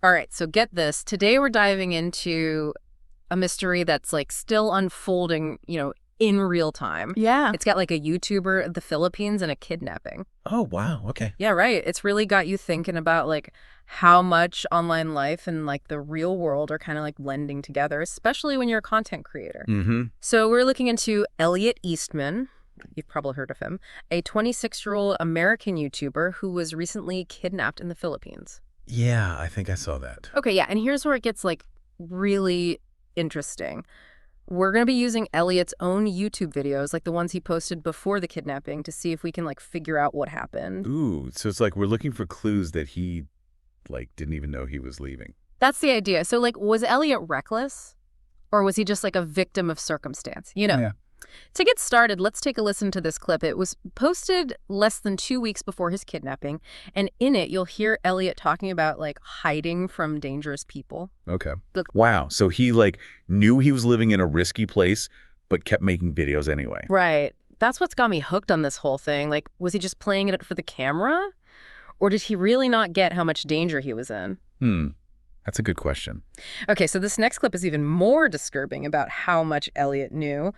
All right, so get this. Today we're diving into a mystery that's like still unfolding, in real time. Yeah. It's got like a YouTuber in the Philippines and a kidnapping. Oh, wow. Okay. Yeah, right. It's really got you thinking about like how much online life and like the real world are kind of like blending together, especially when you're a content creator. Mm-hmm. So we're looking into Elliot Eastman. You've probably heard of him, a 26-year-old American YouTuber who was recently kidnapped in the Philippines. Yeah, I think I saw that. Okay, yeah, and here's where it gets like really interesting. We're going to be using Elliot's own YouTube videos, like the ones he posted before the kidnapping, to see if we can like figure out what happened. Ooh, so it's like we're looking for clues that he, like, didn't even know he was leaving. That's the idea. So like, was Elliot reckless? Or was he just like a victim of circumstance? Yeah. To get started, let's take a listen to this clip. It was posted less than 2 weeks before his kidnapping, and in it, you'll hear Elliot talking about like hiding from dangerous people. Okay. Look. Wow. So he, like, knew he was living in a risky place, but kept making videos anyway. Right. That's what's got me hooked on this whole thing. Like, was he just playing it for the camera? Or did he really not get how much danger he was in? That's a good question. Okay, so this next clip is even more disturbing about how much Elliot knew.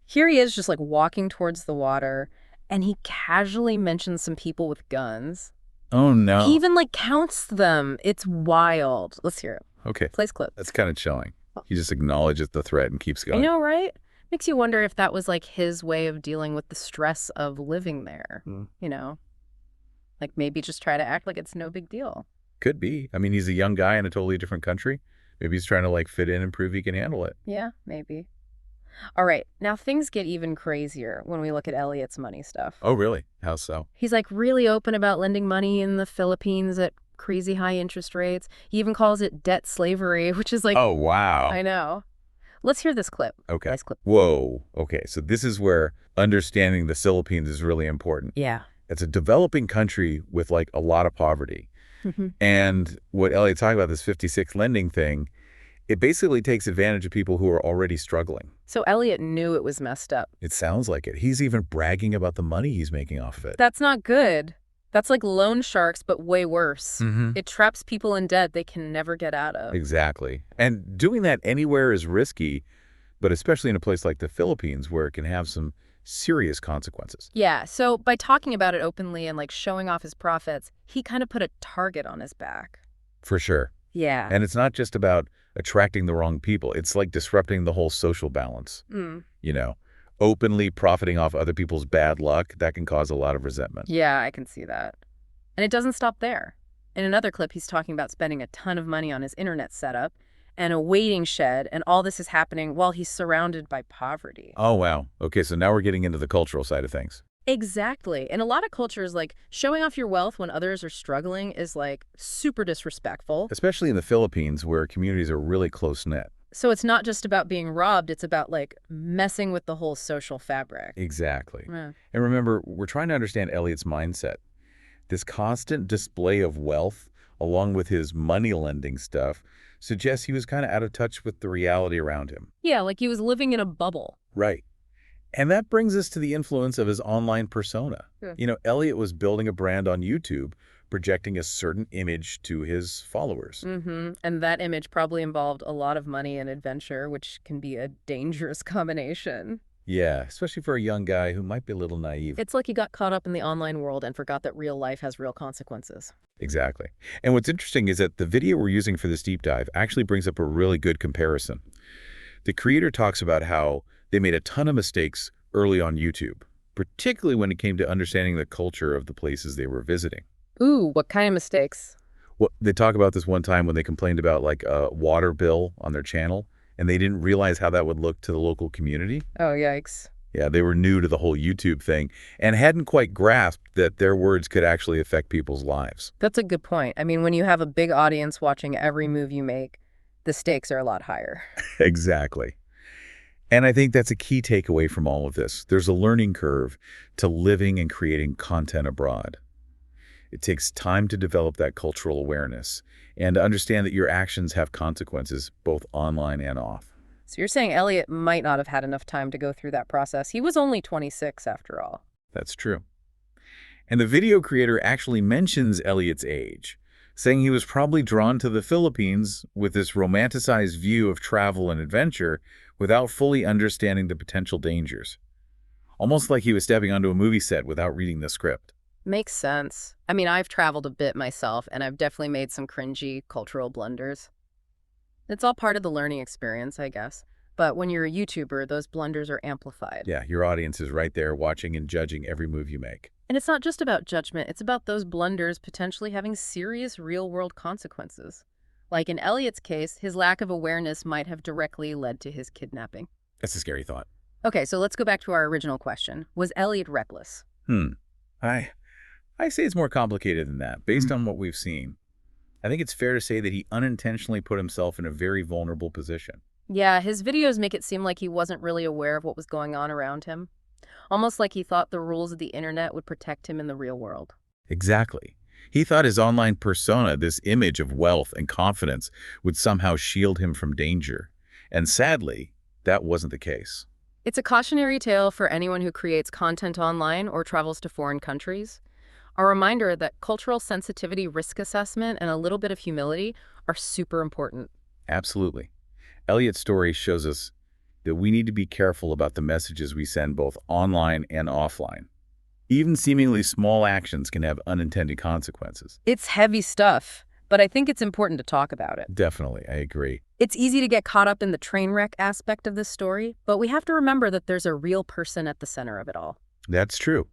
Here he is just like walking towards the water, and he casually mentions some people with guns. Oh, no. He even like counts them. It's wild. Let's hear it. Okay. Plays clip. That's kind of chilling. He just acknowledges the threat and keeps I going. know, right? Makes you wonder if that was like his way of dealing with the stress of living there. Like maybe just try to act like it's no big deal. Could be. I mean, he's a young guy in a totally different country. Maybe he's trying to, like, fit in and prove he can handle it. Yeah, maybe. All right, now things get even crazier when we look at Elliot's money stuff. Oh, really? How so? He's like really open about lending money in the Philippines at crazy high interest rates. He even calls it debt slavery, which is like, Oh, wow. I know. Let's hear this clip. Okay. Nice clip. Whoa. Okay. So this is where understanding the Philippines is really important. Yeah. It's a developing country with, like, a lot of poverty. And what Elliot's talking about, this 56 lending thing, it basically takes advantage of people who are already struggling. So Elliot knew it was messed up. It sounds like it. He's even bragging about the money he's making off of it. That's not good. That's like loan sharks, but way worse. Mm-hmm. It traps people in debt they can never get out of. Exactly. And doing that anywhere is risky, but especially in a place like the Philippines where it can have some serious consequences. Yeah, so by talking about it openly and like showing off his profits, he kind of put a target on his back. For sure. Yeah. And it's not just about attracting the wrong people. It's like disrupting the whole social balance. Openly profiting off other people's bad luck, that can cause a lot of resentment. Yeah, I can see that. And it doesn't stop there. In another clip, he's talking about spending a ton of money on his internet setup and a waiting shed, and all this is happening while he's surrounded by poverty. Oh, wow. Okay, so now we're getting into the cultural side of things. Exactly. In a lot of cultures, like showing off your wealth when others are struggling is like super disrespectful. Especially in the Philippines where communities are really close-knit. So it's not just about being robbed, it's about like messing with the whole social fabric. Exactly. Yeah. And remember, we're trying to understand Elliot's mindset. This constant display of wealth, along with his money lending stuff, suggests he was kind of out of touch with the reality around him. Yeah, like he was living in a bubble. Right. And that brings us to the influence of his online persona. Yeah. Elliot was building a brand on YouTube, projecting a certain image to his followers. And that image probably involved a lot of money and adventure, which can be a dangerous combination. Yeah, especially for a young guy who might be a little naive. It's like he got caught up in the online world and forgot that real life has real consequences. Exactly. And what's interesting is that the video we're using for this deep dive actually brings up a really good comparison. The creator talks about how they made a ton of mistakes early on YouTube, particularly when it came to understanding the culture of the places they were visiting. Ooh, what kind of mistakes? Well, they talk about this one time when they complained about, like, a water bill on their channel, and they didn't realize how that would look to the local community. Oh, yikes. Yeah, they were new to the whole YouTube thing and hadn't quite grasped that their words could actually affect people's lives. That's a good point. I mean, when you have a big audience watching every move you make, the stakes are a lot higher. Exactly. And I think that's a key takeaway from all of this. There's a learning curve to living and creating content abroad. It takes time to develop that cultural awareness and to understand that your actions have consequences both online and off. So you're saying Elliot might not have had enough time to go through that process. He was only 26 after all. That's true. And the video creator actually mentions Elliot's age. saying he was probably drawn to the Philippines with this romanticized view of travel and adventure without fully understanding the potential dangers. Almost like he was stepping onto a movie set without reading the script. Makes sense. I mean, I've traveled a bit myself, and I've definitely made some cringy cultural blunders. It's all part of the learning experience, I guess. But when you're a YouTuber, those blunders are amplified. Yeah, your audience is right there watching and judging every move you make. And it's not just about judgment, it's about those blunders potentially having serious real-world consequences. Like in Elliot's case, his lack of awareness might have directly led to his kidnapping. That's a scary thought. Okay, so let's go back to our original question. Was Elliot reckless? I say it's more complicated than that, based on what we've seen. I think it's fair to say that he unintentionally put himself in a very vulnerable position. Yeah, his videos make it seem like he wasn't really aware of what was going on around him. Almost like he thought the rules of the internet would protect him in the real world. Exactly. He thought his online persona, this image of wealth and confidence, would somehow shield him from danger. And sadly, that wasn't the case. It's a cautionary tale for anyone who creates content online or travels to foreign countries. A reminder that cultural sensitivity, risk assessment, and a little bit of humility are super important. Absolutely. Elliot's story shows us that we need to be careful about the messages we send both online and offline. Even seemingly small actions can have unintended consequences. It's heavy stuff, but I think it's important to talk about it. Definitely, I agree. It's easy to get caught up in the train wreck aspect of this story, but we have to remember that there's a real person at the center of it all. That's true.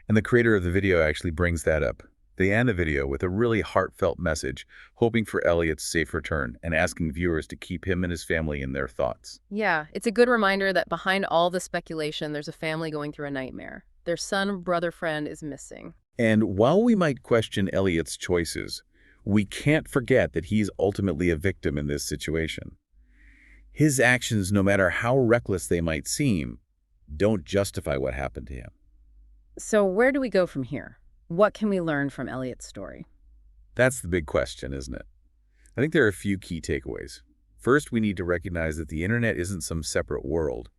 And the creator of the video actually brings that up. They end the video with a really heartfelt message, hoping for Elliot's safe return and asking viewers to keep him and his family in their thoughts. Yeah, it's a good reminder that behind all the speculation, there's a family going through a nightmare. Their son, brother, friend is missing. And while we might question Elliot's choices, we can't forget that he's ultimately a victim in this situation. His actions, no matter how reckless they might seem, don't justify what happened to him. So where do we go from here? What can we learn from Elliot's story? That's the big question, isn't it? I think there are a few key takeaways. First, we need to recognize that the internet isn't some separate world.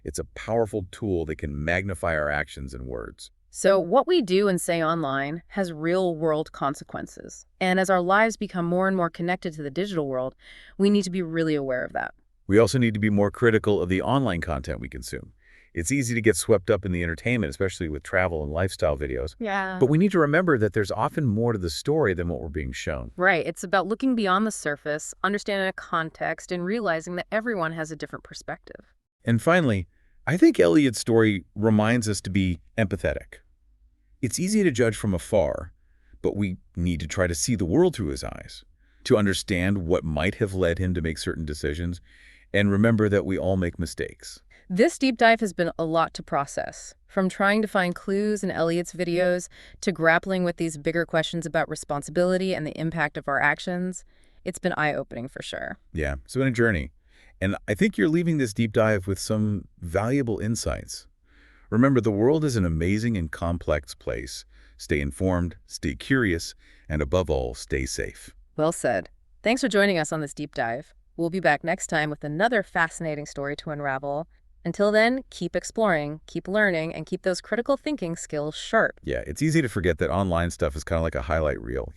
It's a powerful tool that can magnify our actions and words. So what we do and say online has real-world consequences. And as our lives become more and more connected to the digital world, we need to be really aware of that. We also need to be more critical of the online content we consume. It's easy to get swept up in the entertainment, especially with travel and lifestyle videos. Yeah. But we need to remember that there's often more to the story than what we're being shown. Right. It's about looking beyond the surface, understanding a context, and realizing that everyone has a different perspective. And finally, I think Elliot's story reminds us to be empathetic. It's easy to judge from afar, but we need to try to see the world through his eyes, to understand what might have led him to make certain decisions, and remember that we all make mistakes. This deep dive has been a lot to process, from trying to find clues in Elliot's videos to grappling with these bigger questions about responsibility and the impact of our actions. It's been eye-opening for sure. Yeah, it's been a journey. And I think you're leaving this deep dive with some valuable insights. Remember, the world is an amazing and complex place. Stay informed, stay curious, and above all, stay safe. Well said. Thanks for joining us on this deep dive. We'll be back next time with another fascinating story to unravel. Until then, keep exploring, keep learning, and keep those critical thinking skills sharp. Yeah, it's easy to forget that online stuff is kind of like a highlight reel,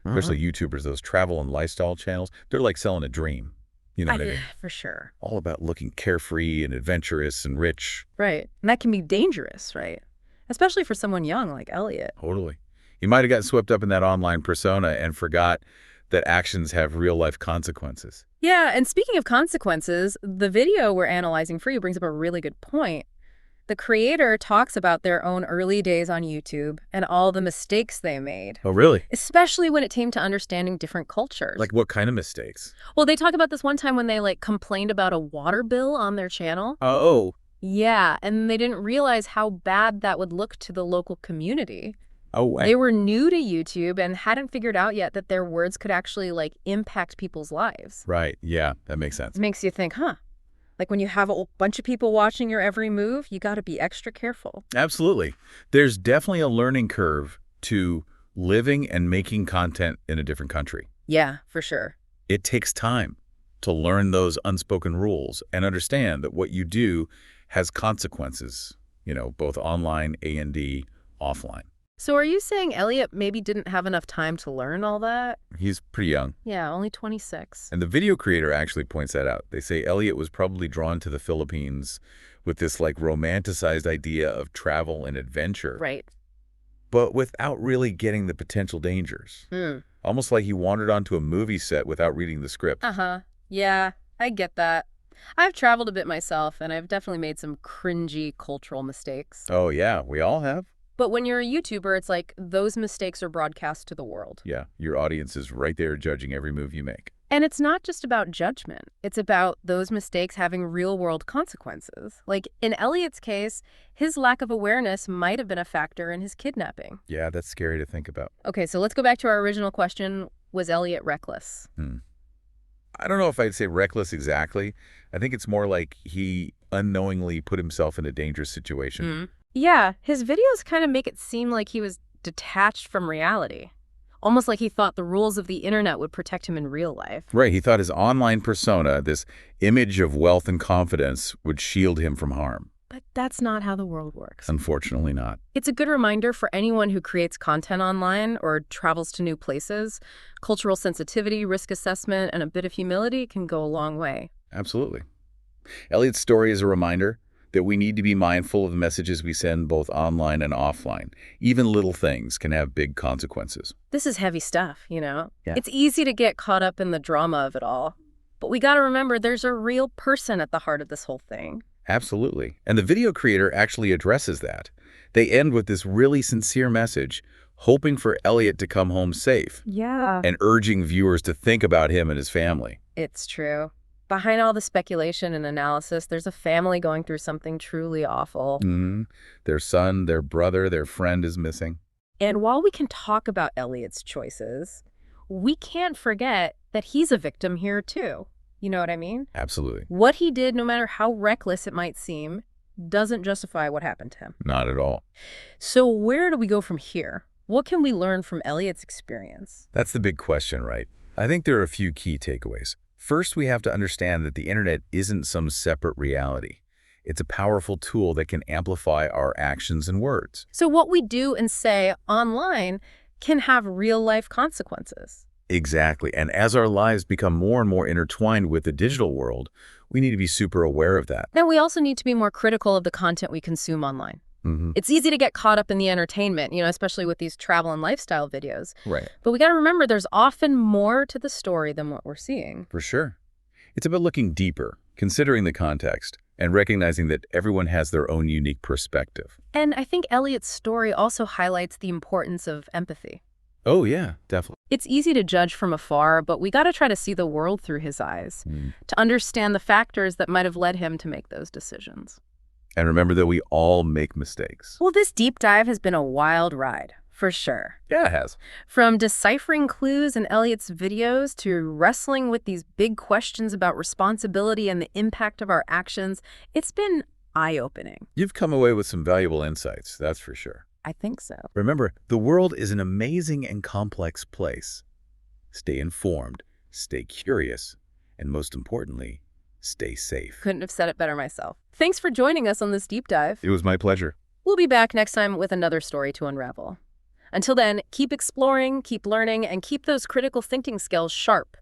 especially YouTubers, those travel and lifestyle channels. They're like selling a dream. You know what I mean? For sure. All about looking carefree and adventurous and rich. Right. And that can be dangerous, right? Especially for someone young like Elliot. Totally. You might have got swept up in that online persona and forgot that actions have real-life consequences. Yeah, and speaking of consequences, the video we're analyzing for you brings up a really good point. The creator talks about their own early days on YouTube and all the mistakes they made. Oh, really? Especially when it came to understanding different cultures. Like what kind of mistakes? Well, they talk about this one time when they complained about a water bill on their channel. Oh. Yeah, and they didn't realize how bad that would look to the local community. Oh, They were new to YouTube and hadn't figured out yet that their words could actually impact people's lives. Right. Yeah, that makes sense. It makes you think, huh? Like when you have a bunch of people watching your every move, you got to be extra careful. Absolutely. There's definitely a learning curve to living and making content in a different country. Yeah, for sure. It takes time to learn those unspoken rules and understand that what you do has consequences, both online and offline. So are you saying Elliot maybe didn't have enough time to learn all that? He's pretty young. Yeah, only 26. And the video creator actually points that out. They say Elliot was probably drawn to the Philippines with this like romanticized idea of travel and adventure, Right. but without really getting the potential dangers. Hmm. Almost like he wandered onto a movie set without reading the script. Uh-huh. Yeah, I get that. I've traveled a bit myself, and I've definitely made some cringy cultural mistakes. Oh yeah, we all have. But when you're a YouTuber, it's like those mistakes are broadcast to the world. Yeah, your audience is right there judging every move you make. And it's not just about judgment. It's about those mistakes having real-world consequences. Like, in Elliot's case, his lack of awareness might have been a factor in his kidnapping. Yeah, that's scary to think about. Okay, so let's go back to our original question. Was Elliot reckless? I don't know if I'd say reckless exactly. I think it's more like he unknowingly put himself in a dangerous situation. Yeah, his videos kind of make it seem like he was detached from reality. Almost like he thought the rules of the internet would protect him in real life. Right, he thought his online persona, this image of wealth and confidence, would shield him from harm. But that's not how the world works. Unfortunately not. It's a good reminder for anyone who creates content online or travels to new places. Cultural sensitivity, risk assessment, and a bit of humility can go a long way. Absolutely. Elliot's story is a reminder that we need to be mindful of the messages we send both online and offline. Even little things can have big consequences. This is heavy stuff, you know? Yeah. It's easy to get caught up in the drama of it all. But we gotta remember there's a real person at the heart of this whole thing. Absolutely. And the video creator actually addresses that. They end with this really sincere message, hoping for Elliot to come home safe Yeah. and urging viewers to think about him and his family. It's true. Behind all the speculation and analysis, there's a family going through something truly awful. Their son, their brother, their friend is missing. And while we can talk about Elliot's choices, we can't forget that he's a victim here too. You know what I mean? Absolutely. What he did, no matter how reckless it might seem, doesn't justify what happened to him. Not at all. So where do we go from here? What can we learn from Elliot's experience? That's the big question, right? I think there are a few key takeaways. First, we have to understand that the internet isn't some separate reality. It's a powerful tool that can amplify our actions and words. So what we do and say online can have real-life consequences. Exactly. And as our lives become more and more intertwined with the digital world, we need to be super aware of that. Then we also need to be more critical of the content we consume online. It's easy to get caught up in the entertainment, you know, especially with these travel and lifestyle videos. Right. But we got to remember there's often more to the story than what we're seeing. For sure. It's about looking deeper, considering the context, and recognizing that everyone has their own unique perspective. And I think Elliot's story also highlights the importance of empathy. Oh, yeah, definitely. It's easy to judge from afar, but we got to try to see the world through his eyes, to understand the factors that might have led him to make those decisions. And remember that we all make mistakes. Well, this deep dive has been a wild ride, for sure. Yeah, it has. From deciphering clues in Elliot's videos to wrestling with these big questions about responsibility and the impact of our actions, it's been eye-opening. You've come away with some valuable insights, that's for sure. I think so. Remember, the world is an amazing and complex place. Stay informed, stay curious, and most importantly, stay safe. Couldn't have said it better myself. Thanks for joining us on this deep dive. It was my pleasure. We'll be back next time with another story to unravel. Until then, keep exploring, keep learning, and keep those critical thinking skills sharp.